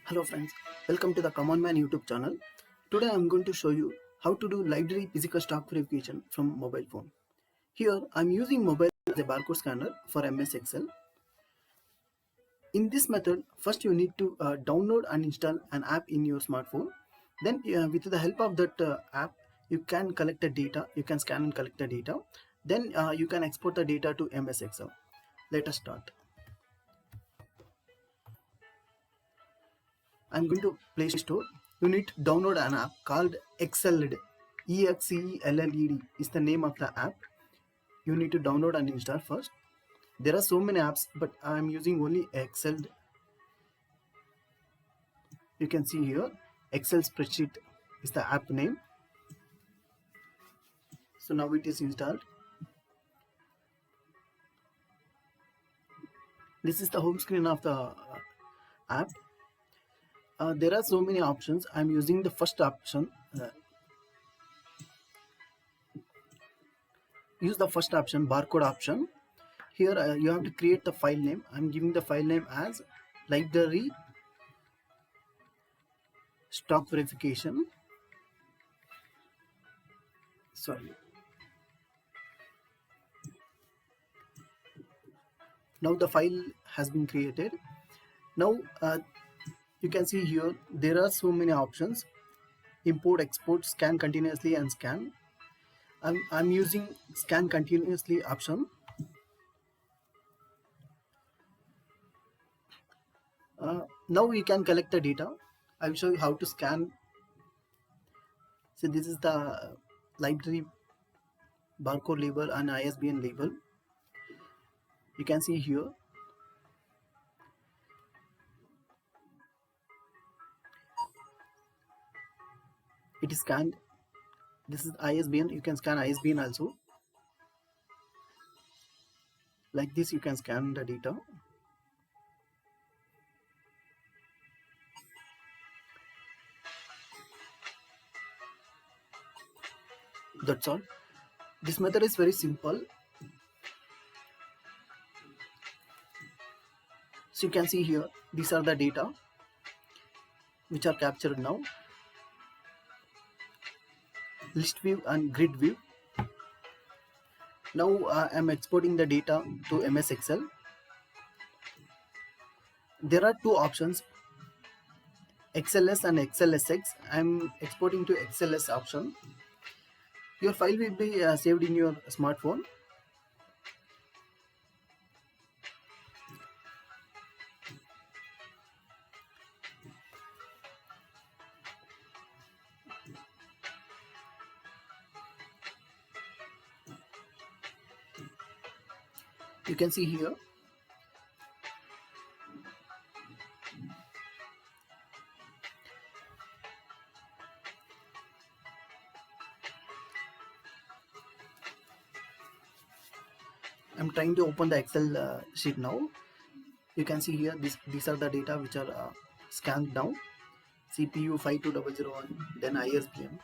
Hello friends, welcome to the Common Man YouTube channel. Today I am going to show you how to do library physical stock verification from mobile phone. Here I am using mobile as a barcode scanner for MS Excel. In this method, first you need to download and install an app in your smartphone. Then with the help of that app, you can collect the data, you can scan and collect the data. Then you can export the data to MS Excel. Let us start. I'm going to Play Store. You need to download an app called Excelled. Excelled is the name of the app. You need to download and install first. There are so many apps, but I'm using only Excelled. You can see here, Excel spreadsheet is the app name. So now it is installed. This is the home screen of the app. There are so many options. I'm using the first option. Use the first option, barcode option. Here you have to create the file name. I'm giving the file name as library stock verification. Sorry. Now the file has been created. Now you can see here there are so many options: import, export, scan continuously, and scan. I'm using scan continuously option. Now you can collect the data. I will show you how to scan. So this is the library barcode label and ISBN label. You can see here. It is scanned. This is ISBN. You can scan ISBN also. Like this, you can scan the data. That's all. This method is very simple. So you can see here, these are the data which are captured now. List view and grid view. Now I am exporting the data to MS Excel. There are two options, XLS and XLSX. I am exporting to XLS option. Your file will be saved in your smartphone. You can see here. I'm trying to open the Excel sheet now. You can see here, these are the data which are scanned down. CPU 52001, then ISBN.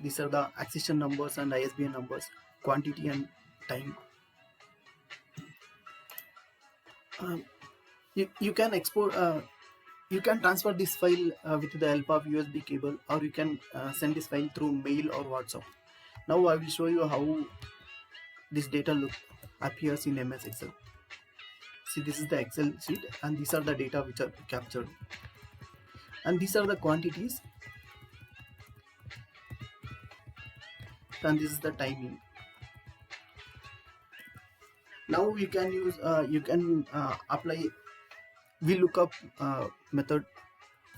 These are the accession numbers and ISBN numbers, quantity and time. You can export, you can transfer this file with the help of USB cable, or you can send this file through mail or WhatsApp. Now I will show you how this data appears in MS Excel. See, this is the Excel sheet, and these are the data which are captured, and these are the quantities, and this is the timing. Now you can use apply VLOOKUP method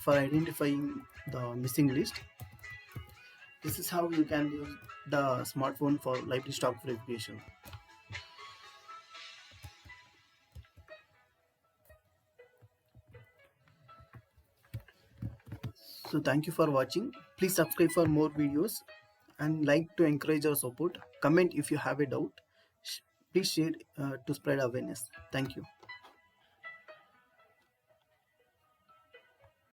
for identifying the missing list. This is how you can use the smartphone for library stock verification. So thank you for watching. Please subscribe for more videos and like to encourage our support. Comment if you have a doubt. Please share to spread awareness. Thank you.